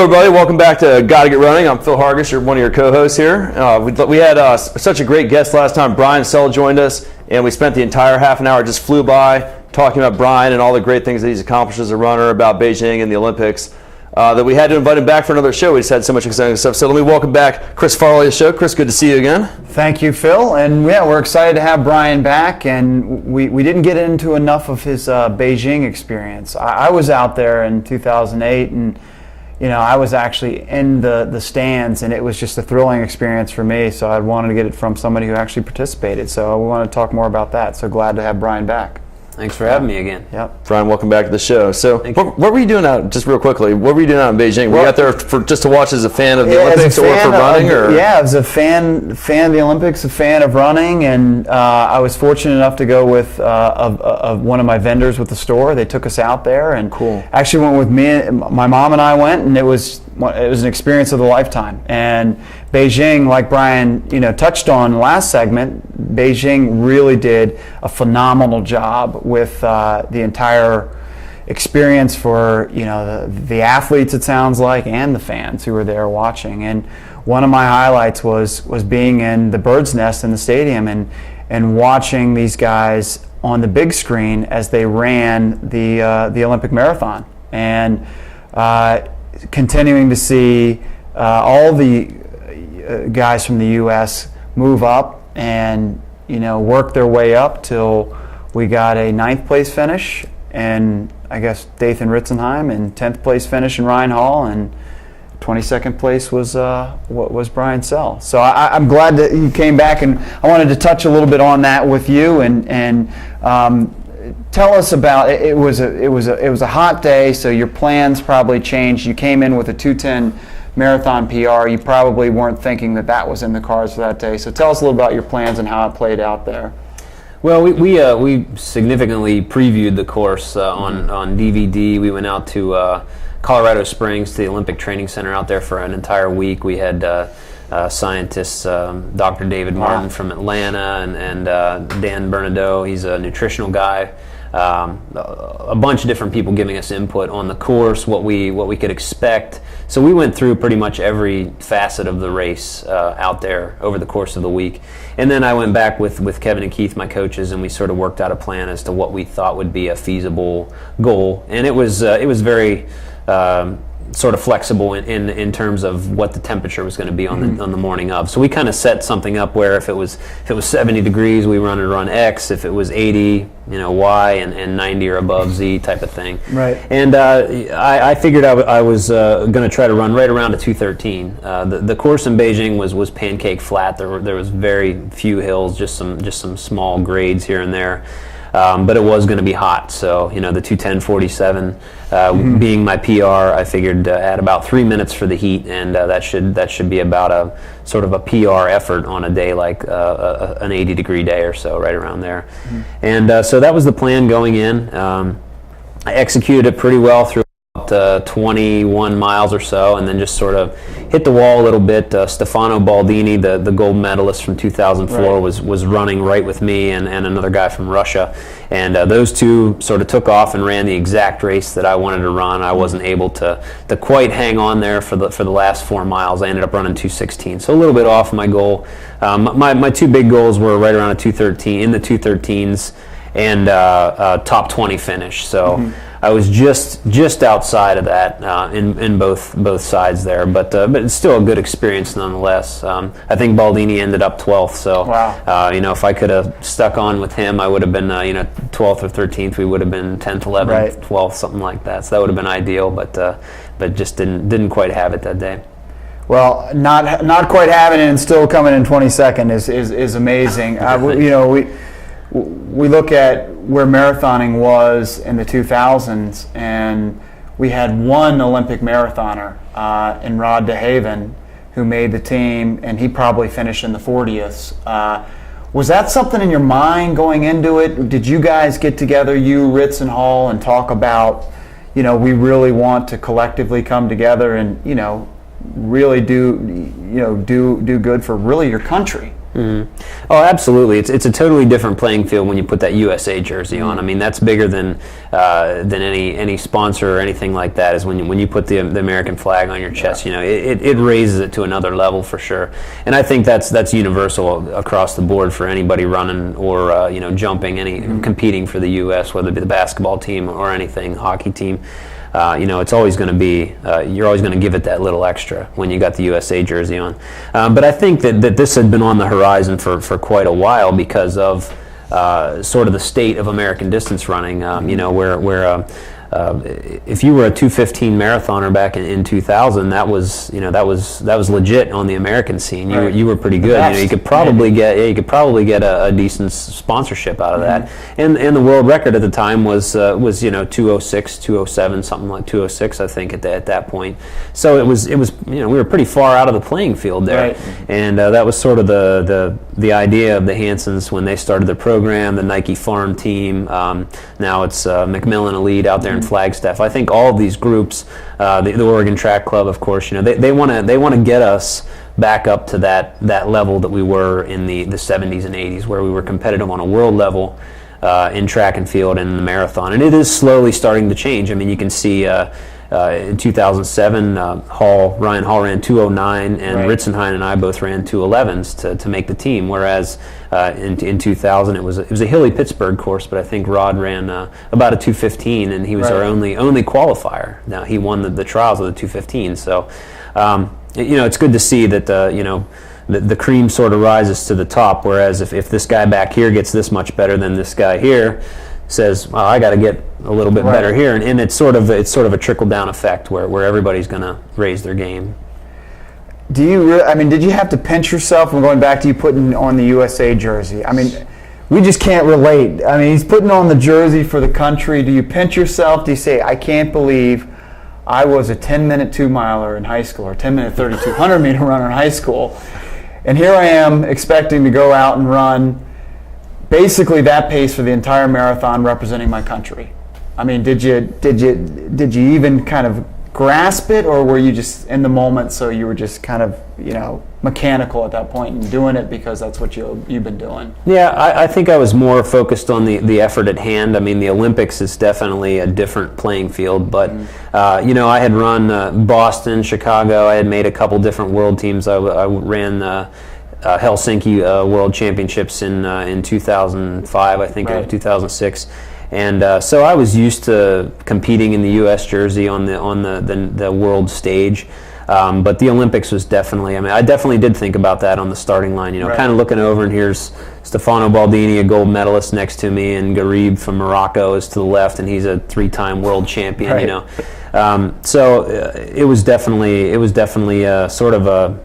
everybody. Welcome back to Gotta Get Running. I'm Phil Hargis, one of your co-hosts here. We had such a great guest last time. Brian Sell joined us, and we spent the entire half an hour just flew by talking about Brian and all the great things that he's accomplished as a runner, about Beijing and the Olympics. That we had to invite him back for another show. We just had so much exciting stuff. So let me welcome back Chris Farley to the show. Chris, good to see you again. Thank you, Phil. And yeah, we're excited to have Brian back. And we didn't get into enough of his Beijing experience. I was out there in 2008, and I was actually in the stands, and it was just a thrilling experience for me. So I wanted to get it from somebody who actually participated. So we want to talk more about that. So glad to have Brian back. Thanks for having me again. Yep. Brian, welcome back to the show. So what were you doing out, just real quickly, what were you doing out in Beijing? Were you out there just to watch as a fan of the Olympics or for running? Yeah, as a fan of the Olympics, a fan of running, and I was fortunate enough to go with one of my vendors with the store. They took us out there, and actually went with me. My mom and I went, and it was an experience of a lifetime. And Beijing, like Brian touched on in the last segment, Beijing really did a phenomenal job with the entire experience for the athletes, it sounds like, and the fans who were there watching. And one of my highlights was being in the bird's nest in the stadium and watching these guys on the big screen as they ran the Olympic marathon, and continuing to see all the guys from the U.S. move up and work their way up till we got a 9th place finish, and I guess Dathan Ritzenheim, and 10th place finish in Ryan Hall, and 22nd place was Brian Sell. So I'm glad that you came back, and I wanted to touch a little bit on that with you and tell us about it. It was a hot day, so your plans probably changed. You came in with a 2:10 marathon PR. You probably weren't thinking that was in the cards for that day. So tell us a little about your plans and how it played out there. Well, we significantly previewed the course on DVD. We went out to Colorado Springs to the Olympic Training Center out there for an entire week. We had scientists, Dr. David Martin from Atlanta, and Dan Bernadotte. He's a nutritional guy. A bunch of different people giving us input on the course, what we could expect. So we went through pretty much every facet of the race out there over the course of the week. And then I went back with Kevin and Keith, my coaches, and we sort of worked out a plan as to what we thought would be a feasible goal. And it was very sort of flexible in terms of what the temperature was going to be on the morning of. So we kind of set something up where if it was 70 degrees, we wanted to run X. If it was 80, Y, and 90 or above, Z type of thing. Right. And I figured I was going to try to run right around a 2:13. The course in Beijing was pancake flat. There was very few hills, just some small grades here and there. But it was going to be hot, so the 2:10:47 being my PR, I figured add about 3 minutes for the heat, and that should be about a sort of a PR effort on a day like an 80-degree day or so, right around there. And so that was the plan going in. I executed it pretty well through 21 miles or so, and then just sort of hit the wall a little bit. Stefano Baldini, the gold medalist from 2004, was running right with me and another guy from Russia, and those two sort of took off and ran the exact race that I wanted to run. I wasn't able to quite hang on there for the last 4 miles. I ended up running 2:16, so a little bit off my goal. My two big goals were right around a 2:13, in the 2:13s, and top 20 finish. So I was just outside of that in both sides there, but it's still a good experience nonetheless. I think Baldini ended up 12th, so if I could have stuck on with him, I would have been 12th or 13th. We would have been 10th, 11th, 12th, something like that. So that would have been ideal, but just didn't quite have it that day. Well, not quite having it and still coming in 22nd is amazing. We look at where marathoning was in the 2000s, and we had one Olympic marathoner in Rod DeHaven who made the team, and he probably finished in the 40th. Was that something in your mind going into it? Did you guys get together, you, Ritz, and Hall, and talk about, we really want to collectively come together and, really do good for really your country? Oh, absolutely. It's a totally different playing field when you put that USA jersey on. I mean, that's bigger than any sponsor or anything like that. Is when you put the American flag on your chest. You know, it raises it to another level for sure. And I think that's universal across the board for anybody running or jumping, competing for the U.S., whether it be the basketball team or anything, hockey team. It's always going to be, you're always going to give it that little extra when you got the USA jersey on. But I think that this had been on the horizon for quite a while because of sort of the state of American distance running, where if you were a 2:15 marathoner back in 2000, that was legit on the American scene. You were pretty good. You could probably get a decent sponsorship out of that. And the world record at the time was 206, 207, something like 206, I think at that point. So it was we were pretty far out of the playing field there. Right. And that was sort of the idea of the Hansons when they started their program, the Nike Farm Team. Now it's Macmillan Elite out there in Flagstaff. I think all of these groups, the Oregon Track Club, of course, they want to get us back up to that level that we were in the 70s and 80s, where we were competitive on a world level in track and field and in the marathon. And it is slowly starting to change. I mean, you can see in 2007, Ryan Hall ran 2:09, and Ritzenhein and I both ran 2:11s to make the team. Whereas in 2000, it was a hilly Pittsburgh course, but I think Rod ran about a 2:15, and he was our only qualifier. Now he won the trials of the 2:15. So it's good to see that the cream sort of rises to the top. Whereas if this guy back here gets this much better than this guy here, says, well, I got to get a little bit better here, and it's sort of a trickle down effect where everybody's going to raise their game. Did you have to pinch yourself when going back to you putting on the USA jersey? I mean, we just can't relate. I mean, he's putting on the jersey for the country. Do you pinch yourself? Do you say, I can't believe I was a 10-minute 2-miler in high school or 10-minute 3,200-meter runner in high school, and here I am expecting to go out and run basically that pace for the entire marathon representing my country? I mean, did you even kind of grasp it, or were you just in the moment, so you were just kind of mechanical at that point and doing it because that's what you've been doing? Yeah, I think I was more focused on the effort at hand. I mean, the Olympics is definitely a different playing field, but I had run Boston, Chicago. I had made a couple different world teams. I ran Helsinki World Championships in 2005, I think, or 2006. And so I was used to competing in the U.S. jersey on the world stage, but the Olympics was definitely. I mean, I definitely did think about that on the starting line. Kind of looking over, and here's Stefano Baldini, a gold medalist, next to me, and Garib from Morocco is to the left, and he's a 3-time world champion. So it was definitely sort of a.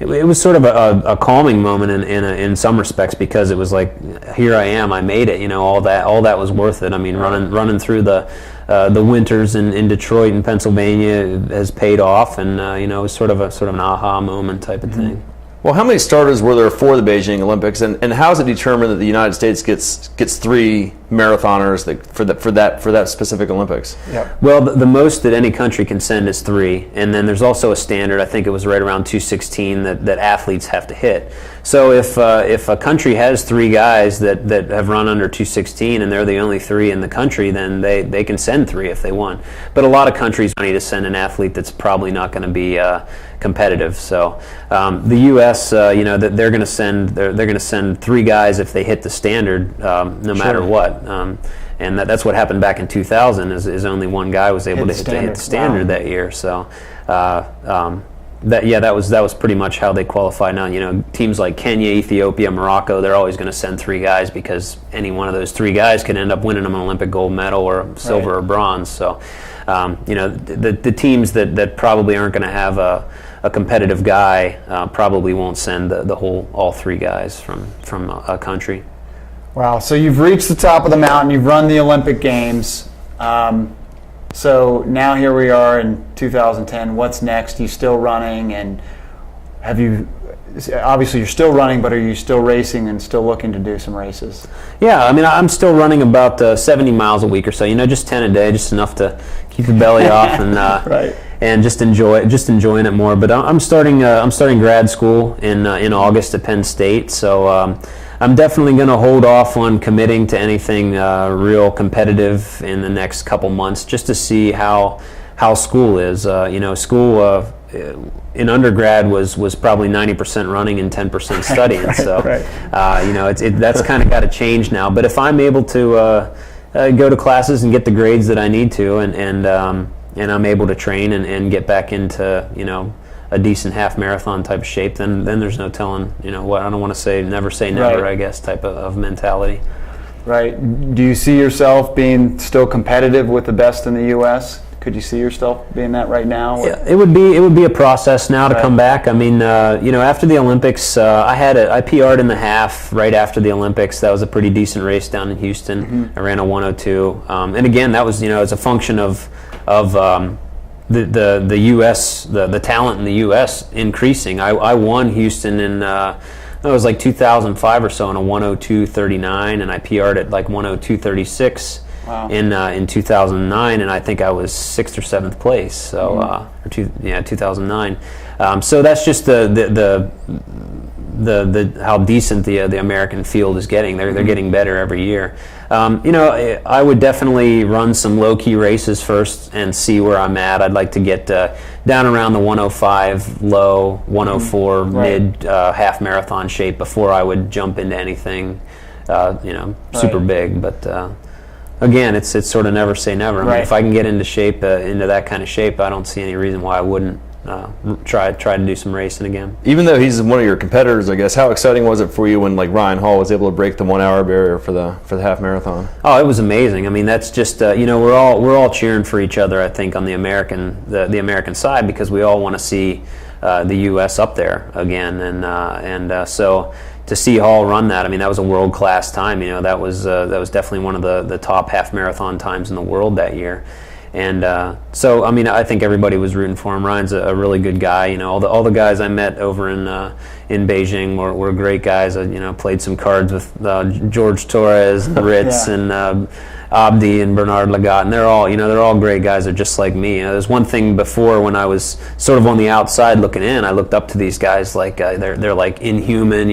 It was sort of a calming moment in some respects, because it was like, here I am, I made it. All that was worth it. I mean, running through the winters in Detroit and Pennsylvania has paid off, and it was sort of an aha moment type of thing. Well, how many starters were there for the Beijing Olympics, and how is it determined that the United States gets 3 marathoners for that specific Olympics? Yep. Well, the most that any country can send is 3, and then there's also a standard. I think it was right around 216 that athletes have to hit. So if a country has 3 guys that have run under 216 and they're the only 3 in the country, then they can send 3 if they want. But a lot of countries need to send an athlete that's probably not going to be competitive. So the U.S., that they're going to send 3 guys if they hit the standard, no matter what. And that's what happened back in 2000. Is only one guy was able to hit the standard that year. So that was pretty much how they qualify now. Teams like Kenya, Ethiopia, Morocco, they're always going to send 3 guys, because any one of those 3 guys can end up winning them an Olympic gold medal or silver or bronze. So the teams that probably aren't going to have a competitive guy probably won't send all 3 guys from a country. Wow, so you've reached the top of the mountain, you've run the Olympic Games. So now here we are in 2010. What's next? You still running, and have you obviously you're still running, but are you still racing and still looking to do some races? Yeah, I mean, I'm still running about 70 miles a week or so. Just 10 a day, just enough to keep the belly off and Right. and just enjoying it more. But I'm starting grad school in August at Penn State, so I'm definitely going to hold off on committing to anything real competitive in the next couple months, just to see how school is. School in undergrad was probably 90% running and 10% studying. Right, so right. That's kind of got to change now. But if I'm able to go to classes and get the grades that I need to, and I'm able to train and get back into a decent half marathon type of shape, then there's no telling what. I don't want to say never say never, Right. I guess, type of mentality. Right. Do you see yourself being still competitive with the best in the U.S.? Could you see yourself being that right now? Or? Yeah, it would be a process now to Right. come back. I mean, after the Olympics, I PR'd in the half right after the Olympics. That was a pretty decent race down in Houston. Mm-hmm. I ran a 1:02, and again, that was as a function of the U.S. the talent in the U.S. increasing. I won Houston in it was like 2005 or so in a 1:02:39, and I PR'd at like 1:02:36. Wow. In 2009, and I think I was 6th or 7th place. So 2009. So that's just the how decent the American field is getting. They're getting better every year. I would definitely run some low key races first and see where I'm at. I'd like to get down around the 105 low, 104 Right. mid half marathon shape before I would jump into anything super Right. big. But again, it's sort of never say never. I mean, Right. if I can get into shape, into that kind of shape, I don't see any reason why I wouldn't try to do some racing again. Even though he's one of your competitors, I guess, how exciting was it for you when like Ryan Hall was able to break the 1 hour barrier for the half marathon? Oh, it was amazing. I mean, that's just we're all cheering for each other. I think on the American side, because we all want to see the U.S. up there again, and so to see Hall run that, I mean, that was a world class time. That was definitely one of the top half marathon times in the world that year. And so, I mean, I think everybody was rooting for him. Ryan's a really good guy. All the guys I met over in Beijing were great guys. I played some cards with George Torres, Ritz, Yeah. and Abdi and Bernard Lagat, and they're all great guys. They're just like me. There's one thing before when I was sort of on the outside looking in, I looked up to these guys like they're like inhuman.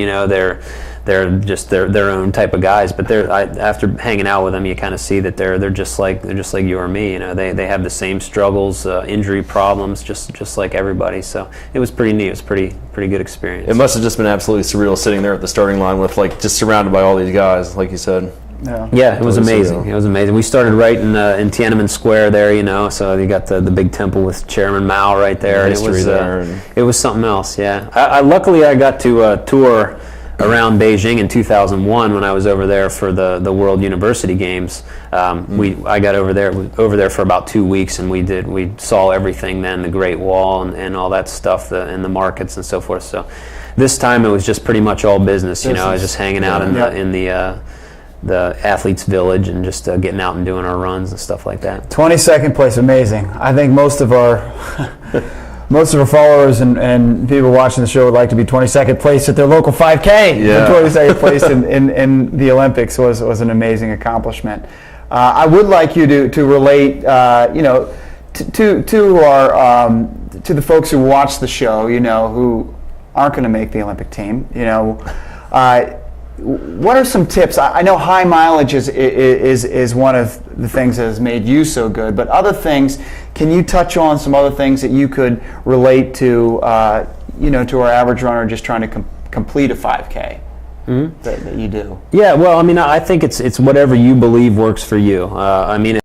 They're just their own type of guys. But after hanging out with them, you kind of see that they're just like you or me. They have the same struggles, injury problems, just like everybody. So it was pretty neat. It was pretty good experience. It must have just been absolutely surreal sitting there at the starting line with like just surrounded by all these guys, like you said. Yeah, it was Totally amazing. surreal. It was amazing. We started right in Tiananmen Square there, so you got the big temple with Chairman Mao right there. And History there and- it was something else. Yeah, luckily I got to tour around Beijing in 2001 when I was over there for the World University Games. I got over there for about 2 weeks, and we saw everything then, the Great Wall and all that stuff, and the markets and so forth. So this time it was just pretty much all business. I was just hanging out in the athletes village and just getting out and doing our runs and stuff like that. 22nd place, amazing. I think most of our followers and people watching the show would like to be 22nd place at their local 5K. Yeah. 22nd place in the Olympics was an amazing accomplishment. I would like you to relate, to our to the folks who watch the show, who aren't going to make the Olympic team. What are some tips? I know high mileage is one of the things that has made you so good, but other things, can you touch on some other things that you could relate to, to our average runner just trying to complete a 5K that you do? Yeah, well, I mean, I think it's whatever you believe works for you. I mean,